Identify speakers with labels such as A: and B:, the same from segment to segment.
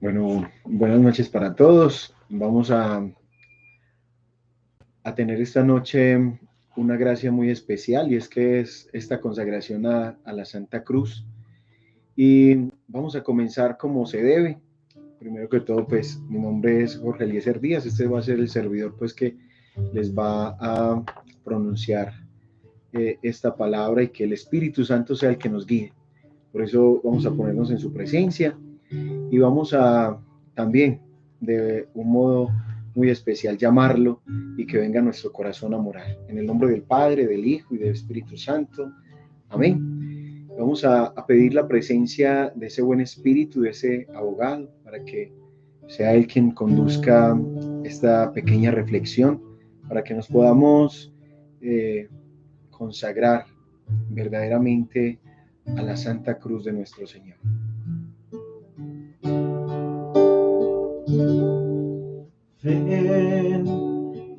A: Bueno, buenas noches para todos. Vamos a tener esta noche una gracia muy especial y es que es esta consagración a la Santa Cruz. Y vamos a comenzar como se debe. Primero que todo, pues mi nombre es Jorge Eliezer Díaz. Este va a ser el servidor pues que les va a pronunciar esta palabra y que el Espíritu Santo sea el que nos guíe. Por eso vamos a ponernos en su presencia y vamos a también de un modo muy especial llamarlo y que venga a nuestro corazón a morar. En el nombre del Padre, del Hijo y del Espíritu Santo. Amén. Vamos a pedir la presencia de ese buen espíritu, de ese abogado, para que sea él quien conduzca esta pequeña reflexión, para que nos podamos consagrar verdaderamente a la Santa Cruz de nuestro Señor.
B: Ven,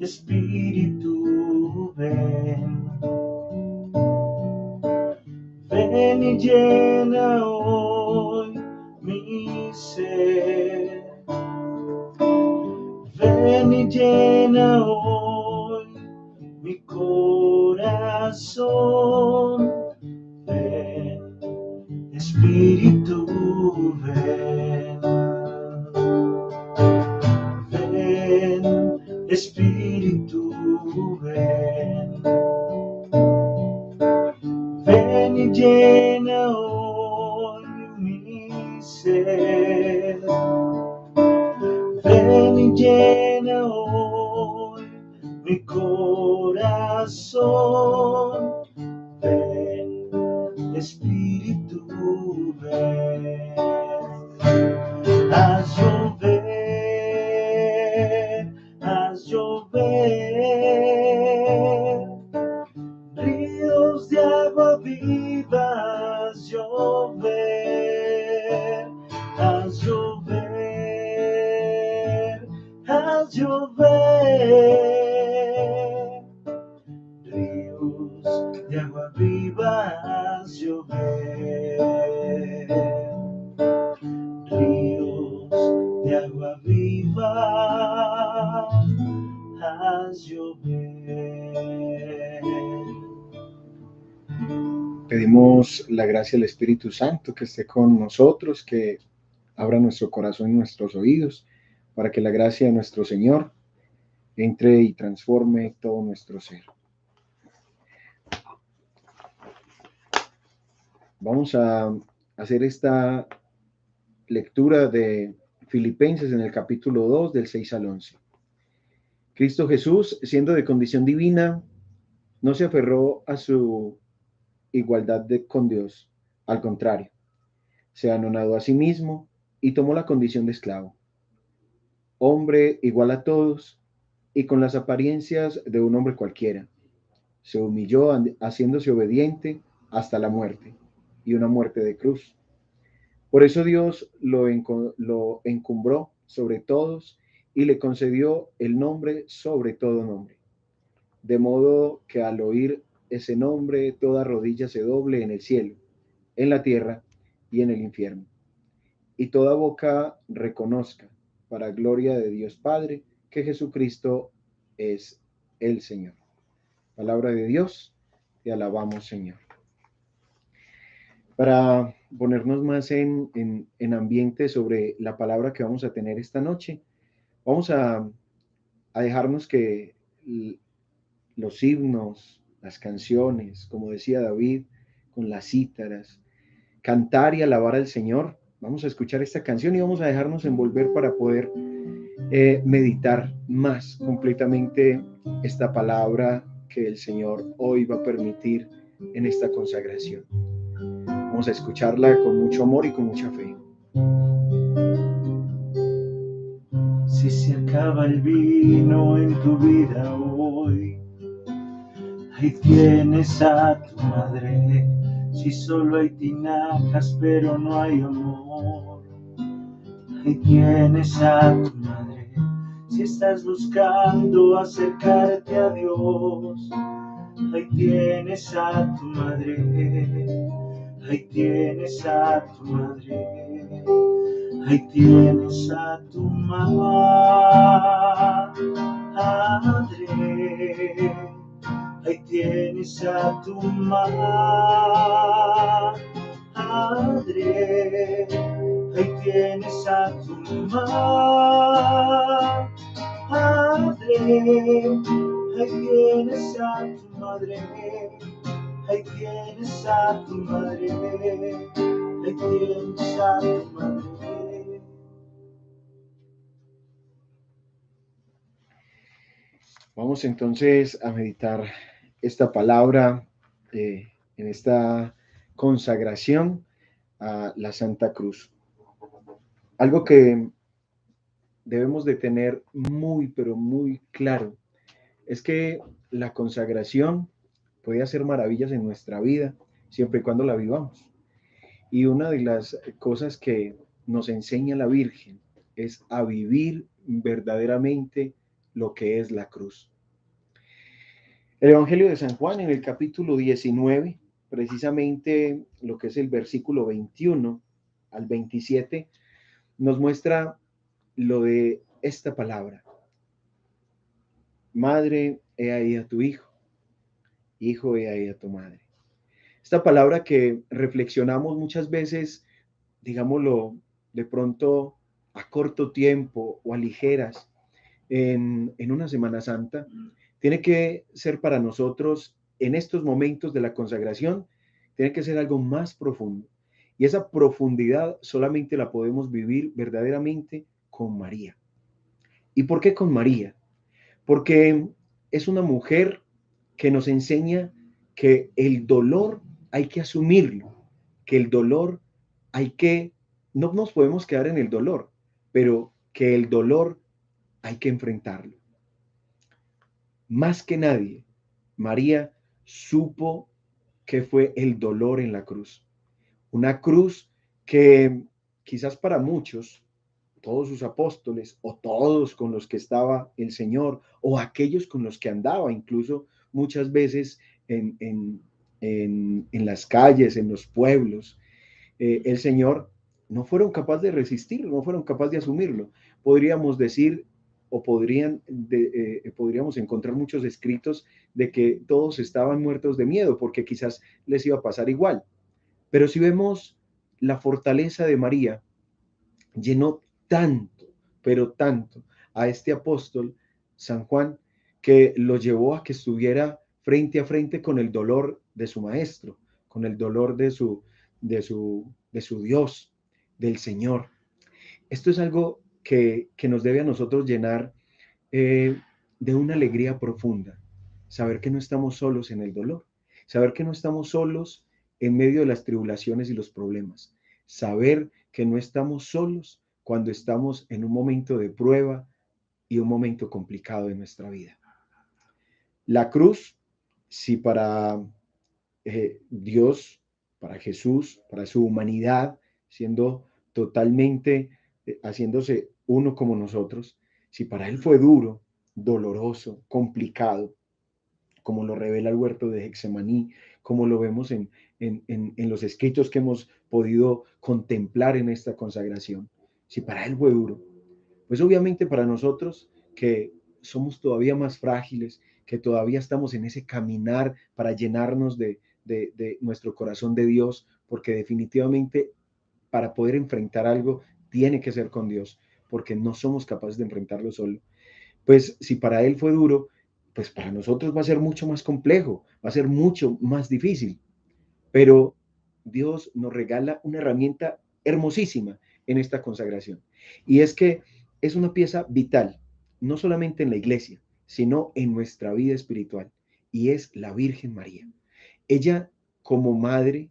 B: Espíritu, ven. Ven y llena hoy mi ser. Ven y llena hoy mi corazón. Ven, Espíritu, ven. Ven, Espíritu, ven. Ven y llena hoy mi ser. Ven y llena hoy mi corazón. Ven, Espíritu, ven. Haz llover, haz llover. Ríos de agua viva, haz llover, haz llover, haz llover. Ríos de agua viva, haz llover. Ríos de agua viva, haz llover.
A: Pedimos la gracia del Espíritu Santo que esté con nosotros, que abra nuestro corazón y nuestros oídos, para que la gracia de nuestro Señor entre y transforme todo nuestro ser. Vamos a hacer esta lectura de Filipenses en el capítulo 2, del 6 al 11. Cristo Jesús, siendo de condición divina, no se aferró a su con Dios. Al contrario, se anonadó a sí mismo y tomó la condición de esclavo, hombre igual a todos y con las apariencias de un hombre cualquiera. Se humilló haciéndose obediente hasta la muerte y una muerte de cruz. Por eso Dios lo encumbró sobre todos y le concedió el nombre sobre todo nombre. De modo que al oír ese nombre, toda rodilla se doble en el cielo, en la tierra y en el infierno. Y toda boca reconozca, para gloria de Dios Padre, que Jesucristo es el Señor. Palabra de Dios, te alabamos, Señor. Para ponernos más en ambiente sobre la palabra que vamos a tener esta noche, vamos a dejarnos que los himnos, las canciones, como decía David, con las cítaras, cantar y alabar al Señor. Vamos a escuchar esta canción y vamos a dejarnos envolver para poder meditar más completamente esta palabra que el Señor hoy va a permitir en esta consagración. Vamos a escucharla con mucho amor y con mucha fe.
B: Si se acaba el vino en tu vida hoy, ahí tienes a tu madre. Si solo hay tinajas pero no hay amor, ahí tienes a tu madre. Si estás buscando acercarte a Dios, ahí tienes a tu madre. Ahí tienes a tu madre. ahí tienes a tu madre, ahí tienes a tu madre, ahí tienes a tu madre, ahí tienes a tu madre, ahí tienes a tu madre, ahí tienes a tu madre.
A: Vamos entonces a meditar esta palabra en esta consagración a la Santa Cruz. Algo que debemos de tener muy, pero muy claro es que la consagración puede hacer maravillas en nuestra vida siempre y cuando la vivamos. Y una de las cosas que nos enseña la Virgen es a vivir verdaderamente lo que es la cruz. El Evangelio de San Juan en el capítulo 19, precisamente lo que es el versículo 21 al 27, nos muestra lo de esta palabra. Madre, he ahí a tu hijo. Hijo, he ahí a tu madre. Esta palabra que reflexionamos muchas veces, digámoslo, de pronto a corto tiempo o a ligeras en una Semana Santa, tiene que ser para nosotros en estos momentos de la consagración, tiene que ser algo más profundo. Y esa profundidad solamente la podemos vivir verdaderamente con María. ¿Y por qué con María? Porque es una mujer que nos enseña que el dolor hay que asumirlo, que el dolor no nos podemos quedar en el dolor, pero que el dolor hay que enfrentarlo. Más que nadie, María supo que fue el dolor en la cruz. Una cruz que quizás para muchos, todos sus apóstoles o todos con los que estaba el Señor o aquellos con los que andaba, incluso muchas veces en las calles, en los pueblos, el Señor no fueron capaces de resistirlo, no fueron capaces de asumirlo. Podríamos decir o podríamos encontrar muchos escritos de que todos estaban muertos de miedo porque quizás les iba a pasar igual. Pero si vemos la fortaleza de María, llenó tanto, pero tanto a este apóstol, San Juan, que lo llevó a que estuviera frente a frente con el dolor de su maestro, con el dolor de su Dios, del Señor. Esto es algo que nos debe a nosotros llenar de una alegría profunda, saber que no estamos solos en el dolor, saber que no estamos solos en medio de las tribulaciones y los problemas, saber que no estamos solos cuando estamos en un momento de prueba y un momento complicado de nuestra vida. La cruz, si para Dios, para Jesús, para su humanidad, siendo totalmente, haciéndose uno como nosotros, si para Él fue duro, doloroso, complicado, como lo revela el huerto de Hexemaní, como lo vemos en los escritos que hemos podido contemplar en esta consagración, si para Él fue duro, pues obviamente para nosotros que somos todavía más frágiles, que todavía estamos en ese caminar para llenarnos de nuestro corazón de Dios, porque definitivamente para poder enfrentar algo tiene que ser con Dios, porque no somos capaces de enfrentarlo solo. Pues si para Él fue duro, pues para nosotros va a ser mucho más complejo, va a ser mucho más difícil, pero Dios nos regala una herramienta hermosísima en esta consagración. Y es que es una pieza vital, no solamente en la iglesia, sino en nuestra vida espiritual, y es la Virgen María. Ella como madre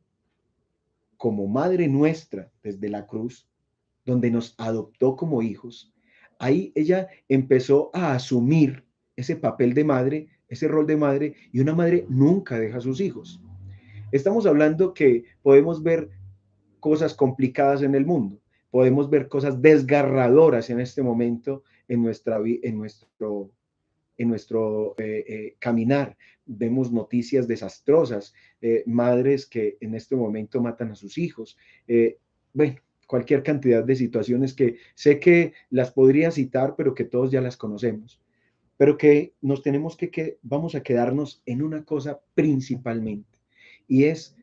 A: nuestra desde la cruz, donde nos adoptó como hijos, ahí ella empezó a asumir ese papel de madre, ese rol de madre, y una madre nunca deja a sus hijos. Estamos hablando que podemos ver cosas complicadas en el mundo, podemos ver cosas desgarradoras en este momento en nuestro caminar. Vemos noticias desastrosas, madres que en este momento matan a sus hijos. Bueno, cualquier cantidad de situaciones que sé que las podría citar, pero que todos ya las conocemos, pero que nos tenemos que vamos a quedarnos en una cosa principalmente, y es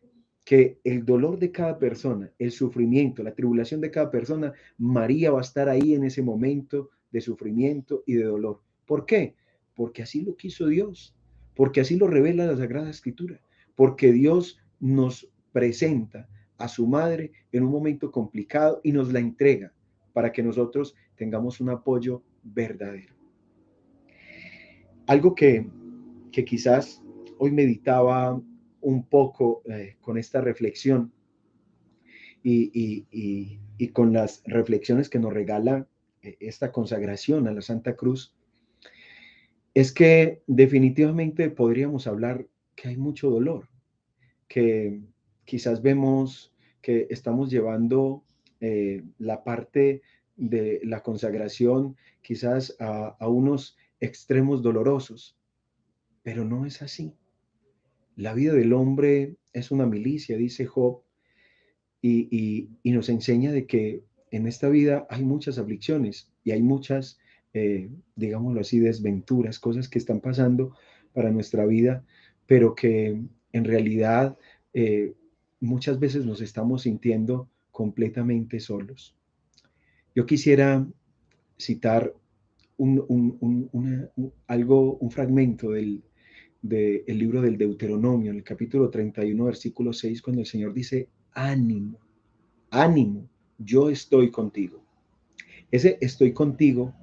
A: que el dolor de cada persona, el sufrimiento, la tribulación de cada persona, María va a estar ahí en ese momento de sufrimiento y de dolor. ¿Por qué? Porque así lo quiso Dios, porque así lo revela la Sagrada Escritura, porque Dios nos presenta a su madre en un momento complicado y nos la entrega para que nosotros tengamos un apoyo verdadero. Algo que quizás hoy meditaba un poco con esta reflexión y con las reflexiones que nos regala esta consagración a la Santa Cruz, es que definitivamente podríamos hablar que hay mucho dolor, que quizás vemos que estamos llevando la parte de la consagración quizás a unos extremos dolorosos, pero no es así. La vida del hombre es una milicia, dice Job, y nos enseña de que en esta vida hay muchas aflicciones y hay muchas, digámoslo así, desventuras, cosas que están pasando para nuestra vida, pero que en realidad muchas veces nos estamos sintiendo completamente solos. Yo quisiera citar un fragmento del libro del Deuteronomio, en el capítulo 31, versículo 6, cuando el Señor dice, ánimo, ánimo, yo estoy contigo. Ese estoy contigo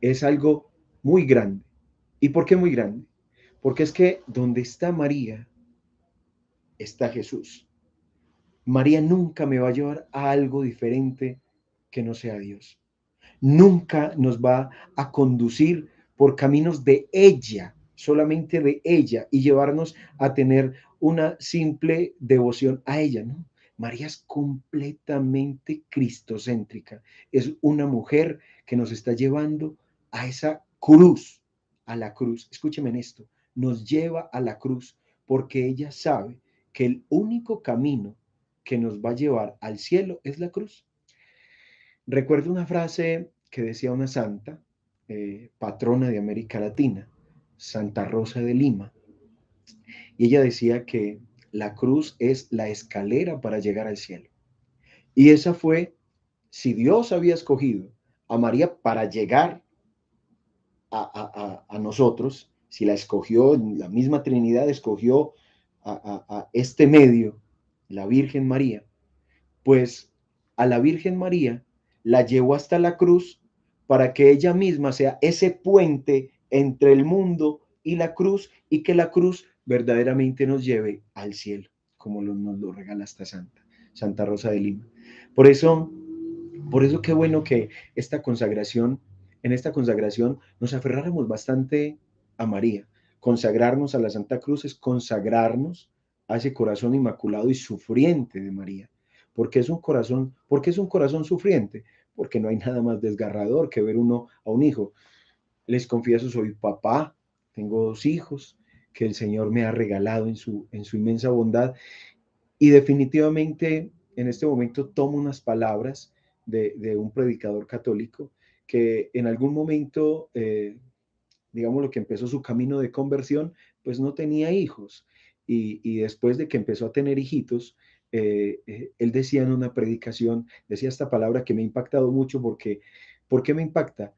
A: es algo muy grande. ¿Y por qué muy grande? Porque es que donde está María, está Jesús. María nunca me va a llevar a algo diferente que no sea Dios. Nunca nos va a conducir por caminos de ella, solamente de ella, y llevarnos a tener una simple devoción a ella, ¿no? María es completamente cristocéntrica. Es una mujer que nos está llevando a esa cruz, a la cruz. Escúcheme en esto, nos lleva a la cruz porque ella sabe que el único camino que nos va a llevar al cielo es la cruz. Recuerdo una frase que decía una santa, patrona de América Latina, Santa Rosa de Lima, y ella decía que la cruz es la escalera para llegar al cielo. Y esa fue, si Dios había escogido a María para llegar a nosotros, si la escogió, la misma Trinidad escogió a este medio, la Virgen María, pues a la Virgen María la llevó hasta la cruz para que ella misma sea ese puente entre el mundo y la cruz, y que la cruz verdaderamente nos lleve al cielo, como nos lo regala esta santa, Santa Rosa de Lima. Por eso, por eso qué bueno que en esta consagración nos aferráramos bastante a María. Consagrarnos a la Santa Cruz es consagrarnos a ese corazón inmaculado y sufriente de María. ¿Por qué es un corazón sufriente? Porque no hay nada más desgarrador que ver uno a un hijo. Les confieso, soy papá, tengo 2 hijos que el Señor me ha regalado en su inmensa bondad, y definitivamente en este momento tomo unas palabras de un predicador católico que en algún momento, digamos, lo que empezó su camino de conversión, pues no tenía hijos. Y después de que empezó a tener hijitos, él decía en una predicación, decía esta palabra que me ha impactado mucho porque, ¿por qué me impacta?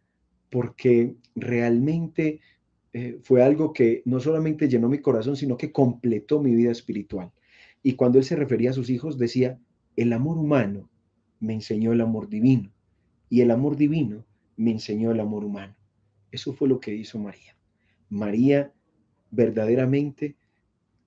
A: Porque realmente fue algo que no solamente llenó mi corazón, sino que completó mi vida espiritual. Y cuando él se refería a sus hijos, decía, el amor humano me enseñó el amor divino, y el amor divino me enseñó el amor humano. Eso fue lo que hizo María. María verdaderamente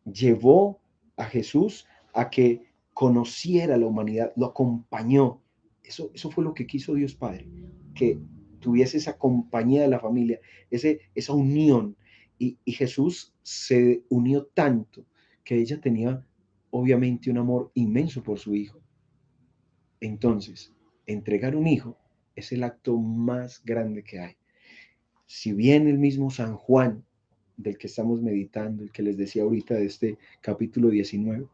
A: llevó a Jesús a que conociera la humanidad, lo acompañó. Eso fue lo que quiso Dios Padre, que tuviese esa compañía de la familia, esa unión. Y Jesús se unió tanto que ella tenía obviamente un amor inmenso por su hijo. Entonces, entregar un hijo es el acto más grande que hay. Si bien el mismo San Juan, del que estamos meditando, el que les decía ahorita de este capítulo 19,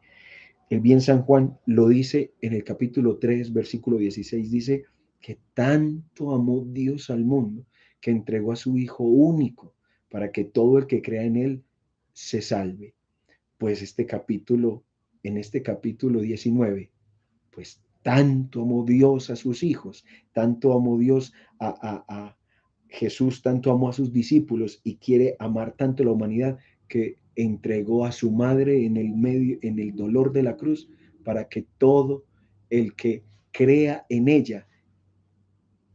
A: El bien San Juan lo dice en el capítulo 3, versículo 16, dice que tanto amó Dios al mundo que entregó a su Hijo único para que todo el que crea en él se salve. Pues en este capítulo 19, pues tanto amó Dios a sus hijos, tanto amó Dios a Jesús, tanto amó a sus discípulos y quiere amar tanto a la humanidad que entregó a su madre en el medio, en el dolor de la cruz, para que todo el que crea en ella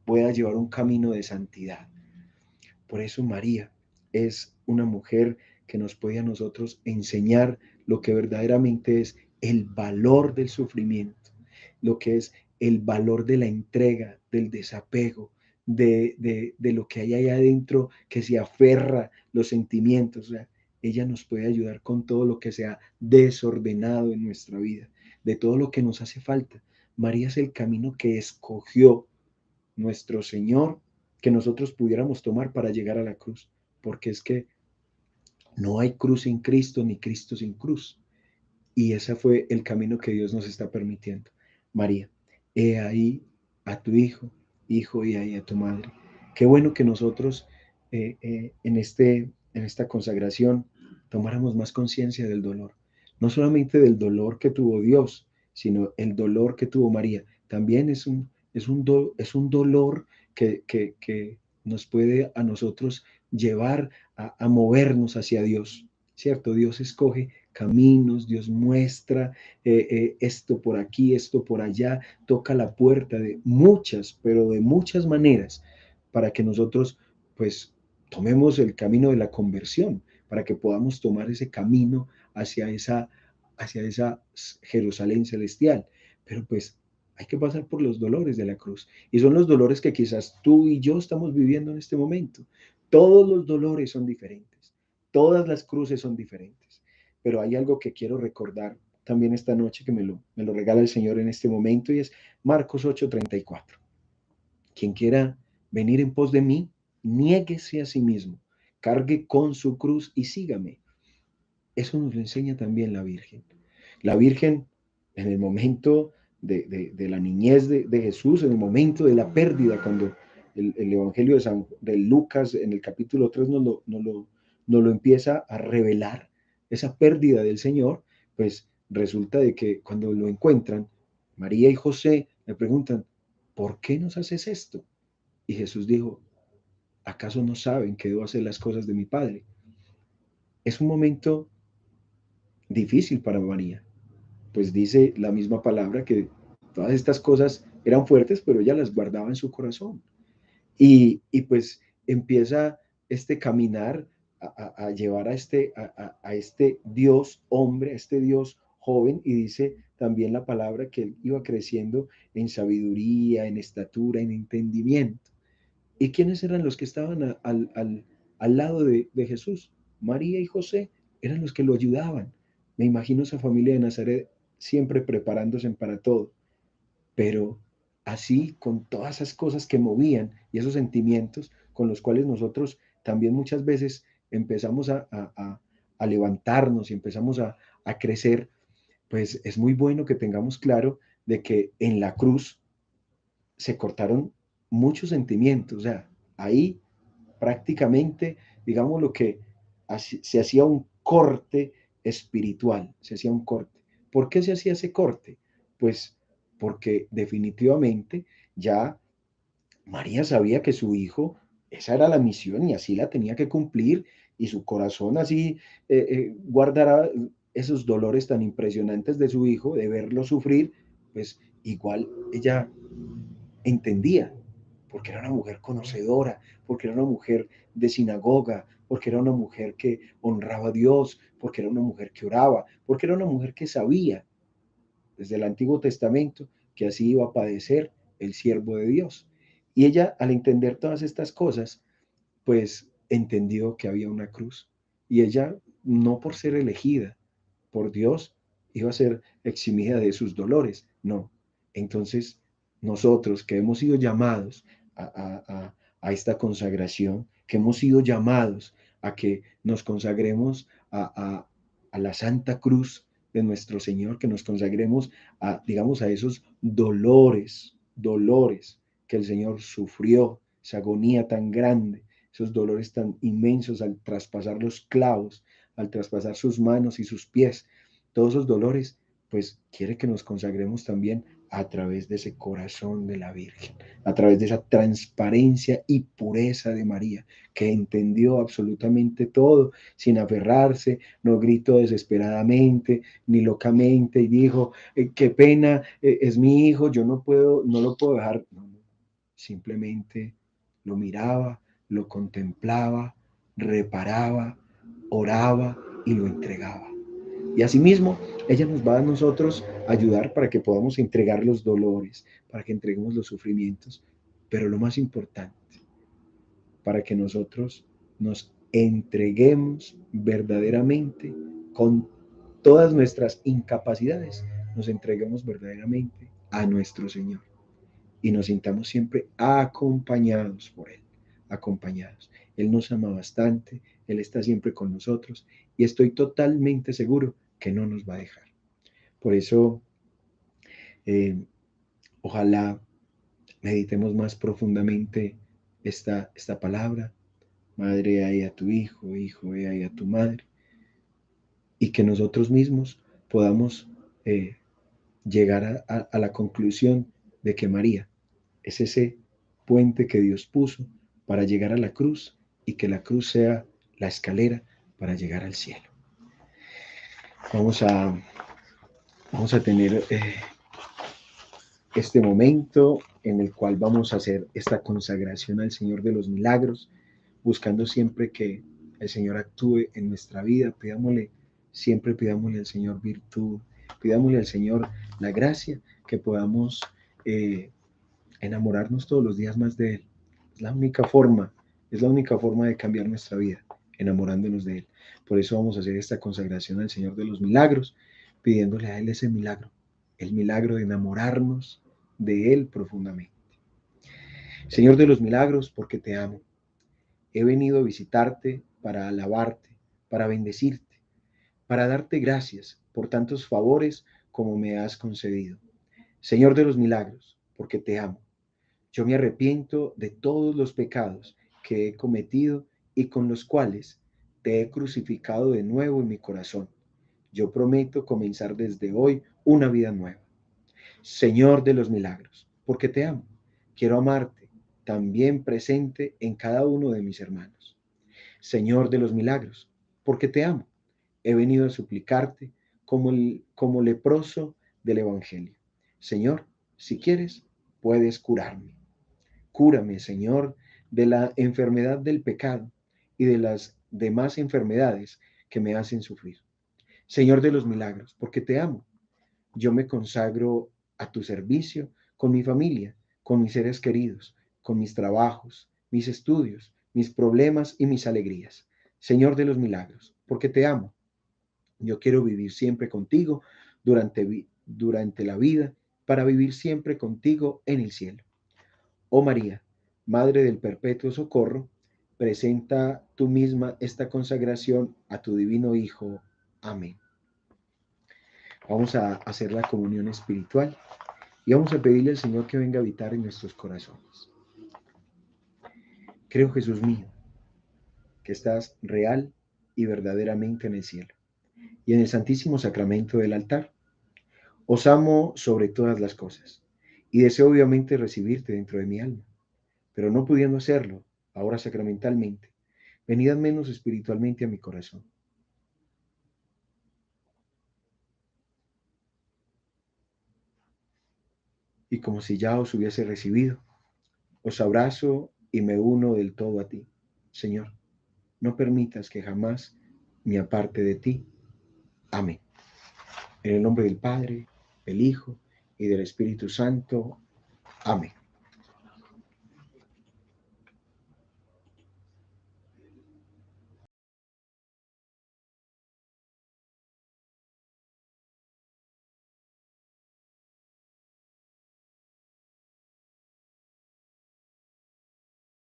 A: pueda llevar un camino de santidad. Por eso María es una mujer que nos puede a nosotros enseñar lo que verdaderamente es el valor del sufrimiento, lo que es el valor de la entrega, del desapego, de lo que hay allá adentro que se aferra los sentimientos. O sea, ella nos puede ayudar con todo lo que sea desordenado en nuestra vida, de todo lo que nos hace falta. María es el camino que escogió nuestro Señor que nosotros pudiéramos tomar para llegar a la cruz, porque es que no hay cruz sin Cristo ni Cristo sin cruz. Y ese fue el camino que Dios nos está permitiendo. María, he ahí a tu hijo, hijo, y ahí a tu madre. Qué bueno que nosotros en esta consagración tomáramos más conciencia del dolor. No solamente del dolor que tuvo Dios, sino el dolor que tuvo María. También es un dolor que nos puede a nosotros llevar a movernos hacia Dios, ¿cierto? Dios escoge caminos, Dios muestra esto por aquí, esto por allá, toca la puerta de muchas, pero de muchas maneras, para que nosotros pues tomemos el camino de la conversión, para que podamos tomar ese camino hacia esa Jerusalén celestial. Pero pues hay que pasar por los dolores de la cruz. Y son los dolores que quizás tú y yo estamos viviendo en este momento. Todos los dolores son diferentes. Todas las cruces son diferentes. Pero hay algo que quiero recordar también esta noche que me lo regala el Señor en este momento y es Marcos 8:34. Quien quiera venir en pos de mí, niéguese a sí mismo, cargue con su cruz y sígame. Eso nos lo enseña también la Virgen. La Virgen, en el momento de la niñez de Jesús, en el momento de la pérdida, cuando el Evangelio de Lucas en el capítulo 3 nos lo empieza a revelar, esa pérdida del Señor, pues resulta de que cuando lo encuentran, María y José le preguntan, ¿por qué nos haces esto? Y Jesús dijo, ¿acaso no saben que debo hacer las cosas de mi Padre? Es un momento difícil para María, pues dice la misma palabra que todas estas cosas eran fuertes, pero ella las guardaba en su corazón. Y pues empieza este caminar a llevar a este Dios hombre, a este Dios joven, y dice también la palabra que él iba creciendo en sabiduría, en estatura, en entendimiento. ¿Y quiénes eran los que estaban al lado de Jesús? María y José eran los que lo ayudaban. Me imagino esa familia de Nazaret siempre preparándose para todo, pero así con todas esas cosas que movían y esos sentimientos con los cuales nosotros también muchas veces empezamos a levantarnos y empezamos a crecer, pues es muy bueno que tengamos claro de que en la cruz se cortaron muchos sentimientos, o sea, ahí prácticamente, digamos lo que se hacía un corte espiritual, se hacía un corte. ¿Por qué se hacía ese corte? Pues porque definitivamente ya María sabía que su hijo, esa era la misión y así la tenía que cumplir y su corazón así guardará esos dolores tan impresionantes de su hijo, de verlo sufrir, pues igual ella entendía, porque era una mujer conocedora, porque era una mujer de sinagoga, porque era una mujer que honraba a Dios, porque era una mujer que oraba, porque era una mujer que sabía desde el Antiguo Testamento que así iba a padecer el siervo de Dios. Y ella, al entender todas estas cosas, pues entendió que había una cruz. Y ella, no por ser elegida por Dios, iba a ser eximida de sus dolores. No. Entonces, nosotros que hemos sido llamados a esta consagración, que hemos sido llamados a que nos consagremos a la Santa Cruz de nuestro Señor, que nos consagremos a, digamos, a esos dolores que el Señor sufrió, esa agonía tan grande, esos dolores tan inmensos al traspasar los clavos, al traspasar sus manos y sus pies, todos esos dolores, pues quiere que nos consagremos también a través de ese corazón de la Virgen, a través de esa transparencia y pureza de María, que entendió absolutamente todo, sin aferrarse, no gritó desesperadamente, ni locamente, y dijo, qué pena, es mi hijo, yo no lo puedo dejar. No, no. Simplemente lo miraba, lo contemplaba, reparaba, oraba y lo entregaba. Y asimismo, ella nos va a nosotros ayudar para que podamos entregar los dolores, para que entreguemos los sufrimientos, pero lo más importante, para que nosotros nos entreguemos verdaderamente con todas nuestras incapacidades, nos entreguemos verdaderamente a nuestro Señor y nos sintamos siempre acompañados por Él, acompañados. Él nos ama bastante, Él está siempre con nosotros y estoy totalmente seguro que no nos va a dejar. Por eso, eh, ojalá meditemos más profundamente esta palabra. Madre, ahí a tu hijo, hijo, ahí a tu madre. Y que nosotros mismos podamos llegar a la conclusión de que María es ese puente que Dios puso para llegar a la cruz y que la cruz sea la escalera para llegar al cielo. Vamos a, vamos a tener este momento en el cual vamos a hacer esta consagración al Señor de los milagros, buscando siempre que el Señor actúe en nuestra vida. Siempre pidámosle al Señor virtud, pidámosle al Señor la gracia, que podamos enamorarnos todos los días más de Él. Es la única forma de cambiar nuestra vida, enamorándonos de Él. Por eso vamos a hacer esta consagración al Señor de los milagros, pidiéndole a Él ese milagro, el milagro de enamorarnos de Él profundamente. Señor de los milagros, porque te amo. He venido a visitarte para alabarte, para bendecirte, para darte gracias por tantos favores como me has concedido. Señor de los milagros, porque te amo. Yo me arrepiento de todos los pecados que he cometido y con los cuales te he crucificado de nuevo en mi corazón. Yo prometo comenzar desde hoy una vida nueva. Señor de los milagros, porque te amo. Quiero amarte, también presente en cada uno de mis hermanos. Señor de los milagros, porque te amo. He venido a suplicarte como leproso del Evangelio. Señor, si quieres, puedes curarme. Cúrame, Señor, de la enfermedad del pecado y de las demás enfermedades que me hacen sufrir. Señor de los milagros, porque te amo. Yo me consagro a tu servicio con mi familia, con mis seres queridos, con mis trabajos, mis estudios, mis problemas y mis alegrías. Señor de los milagros, porque te amo. Yo quiero vivir siempre contigo durante la vida, para vivir siempre contigo en el cielo. Oh María, Madre del Perpetuo Socorro, presenta tú misma esta consagración a tu divino Hijo. Amén. Vamos a hacer la comunión espiritual y vamos a pedirle al Señor que venga a habitar en nuestros corazones. Creo, Jesús mío, que estás real y verdaderamente en el cielo y en el santísimo sacramento del altar. Os amo sobre todas las cosas y deseo obviamente recibirte dentro de mi alma, pero no pudiendo hacerlo ahora sacramentalmente, venid al menos espiritualmente a mi corazón. Y como si ya os hubiese recibido, os abrazo y me uno del todo a ti. Señor, no permitas que jamás me aparte de ti. Amén. En el nombre del Padre, del Hijo y del Espíritu Santo. Amén.